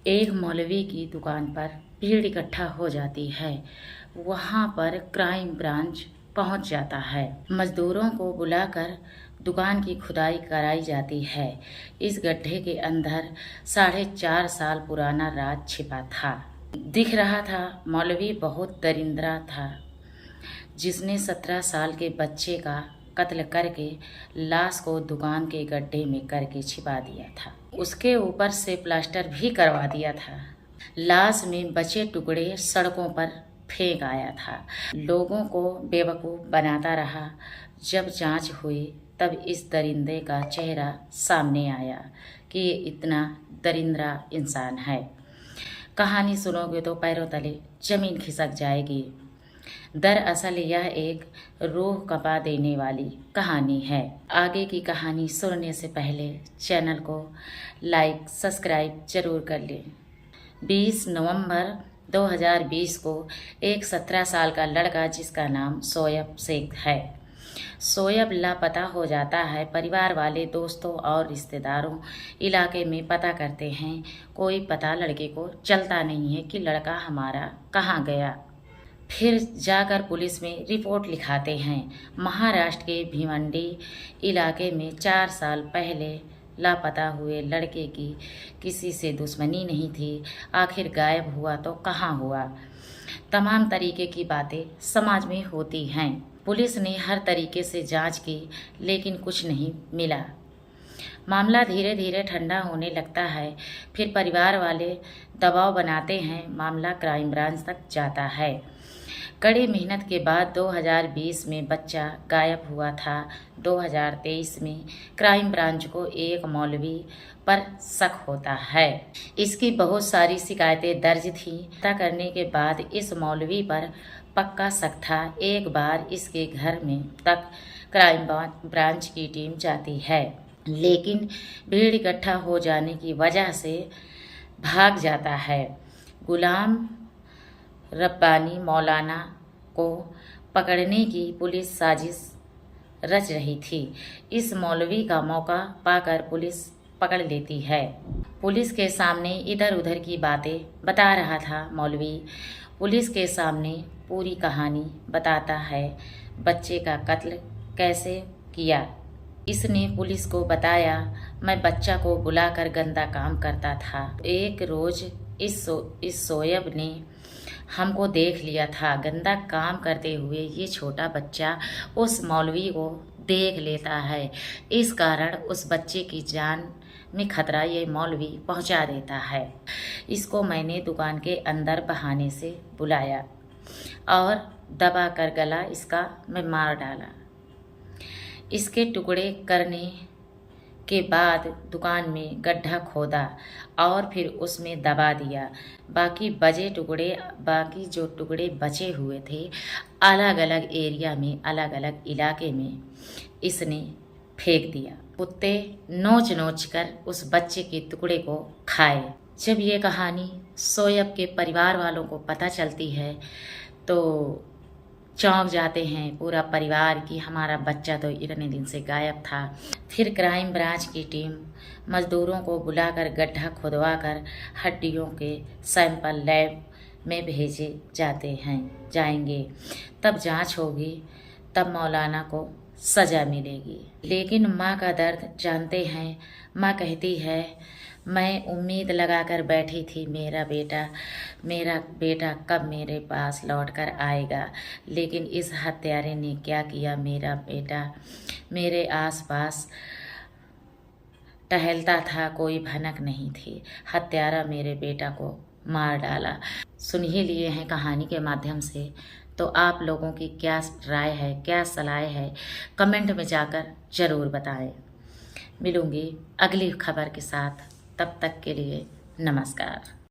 एक मौलवी की दुकान पर भीड़ इकट्ठा हो जाती है। वहाँ पर क्राइम ब्रांच पहुँच जाता है। मजदूरों को बुलाकर दुकान की खुदाई कराई जाती है। इस गड्ढे के अंदर 4.5 साल पुराना राज छिपा था। दिख रहा था मौलवी बहुत दरिंद्रा था, जिसने 17 साल के बच्चे का कत्ल करके लाश को दुकान के गड्ढे में करके छिपा दिया था। उसके ऊपर से प्लास्टर भी करवा दिया था। लाश में बचे टुकड़े सड़कों पर फेंक आया था। लोगों को बेवकूफ़ बनाता रहा। जब जांच हुई तब इस दरिंदे का चेहरा सामने आया कि ये इतना दरिंद्रा इंसान है। कहानी सुनोगे तो पैरों तले जमीन खिसक जाएगी। दरअसल यह एक रूह कंपा देने वाली कहानी है। आगे की कहानी सुनने से पहले चैनल को लाइक सब्सक्राइब जरूर कर लें। 20 नवंबर 2020 को एक 17 साल का लड़का जिसका नाम शोएब शेख है, शोएब लापता हो जाता है। परिवार वाले, दोस्तों और रिश्तेदारों इलाके में पता करते हैं। कोई पता लड़के को चलता नहीं है कि लड़का हमारा कहाँ गया। फिर जाकर पुलिस में रिपोर्ट लिखाते हैं। महाराष्ट्र के भिवंडी इलाके में 4 साल पहले लापता हुए लड़के की किसी से दुश्मनी नहीं थी। आखिर गायब हुआ तो कहाँ हुआ। तमाम तरीके की बातें समाज में होती हैं। पुलिस ने हर तरीके से जांच की, लेकिन कुछ नहीं मिला। मामला धीरे धीरे ठंडा होने लगता है। फिर परिवार वाले दबाव बनाते हैं। मामला क्राइम ब्रांच तक जाता है। कड़ी मेहनत के बाद 2020 में बच्चा गायब हुआ था। 2023 में क्राइम ब्रांच को एक मौलवी पर शक होता है। इसकी बहुत सारी शिकायतें दर्ज थीं। पता करने के बाद इस मौलवी पर पक्का शक था। एक बार इसके घर में तक क्राइम ब्रांच की टीम जाती है, लेकिन भीड़ इकट्ठा हो जाने की वजह से भाग जाता है। गुलाम रब्बानी मौलाना को पकड़ने की पुलिस साजिश रच रही थी। इस मौलवी का मौका पाकर पुलिस पकड़ लेती है। पुलिस के सामने इधर उधर की बातें बता रहा था मौलवी। पुलिस के सामने पूरी कहानी बताता है। बच्चे का कत्ल कैसे किया। इसने पुलिस को बताया, मैं बच्चा को बुलाकर गंदा काम करता था। एक रोज इस शोएब ने हमको देख लिया था गंदा काम करते हुए। ये छोटा बच्चा उस मौलवी को देख लेता है। इस कारण उस बच्चे की जान में खतरा ये मौलवी पहुंचा देता है। इसको मैंने दुकान के अंदर बहाने से बुलाया और दबा कर गला इसका मैं मार डाला। इसके टुकड़े करने के बाद दुकान में गड्ढा खोदा और फिर उसमें दबा दिया। बाकी जो टुकड़े बचे हुए थे, अलग अलग एरिया में, अलग अलग इलाके में इसने फेंक दिया। कुत्ते नोच नोच कर उस बच्चे के टुकड़े को खाए। जब ये कहानी शोएब के परिवार वालों को पता चलती है तो चौंक जाते हैं पूरा परिवार कि हमारा बच्चा तो इतने दिन से गायब था। फिर क्राइम ब्रांच की टीम मजदूरों को बुलाकर गड्ढा खुदवाकर हड्डियों के सैंपल लैब में भेजे जाएंगे। तब जांच होगी, तब मौलाना को सज़ा मिलेगी। लेकिन माँ का दर्द जानते हैं। माँ कहती है, मैं उम्मीद लगाकर बैठी थी मेरा बेटा कब मेरे पास लौटकर आएगा, लेकिन इस हत्यारे ने क्या किया। मेरा बेटा मेरे आसपास टहलता था, कोई भनक नहीं थी। हत्यारा मेरे बेटा को मार डाला। सुन ही लिए हैं कहानी के माध्यम से, तो आप लोगों की क्या राय है, क्या सलाह है, कमेंट में जाकर ज़रूर बताएं। मिलूंगी अगली खबर के साथ। तब तक के लिए नमस्कार।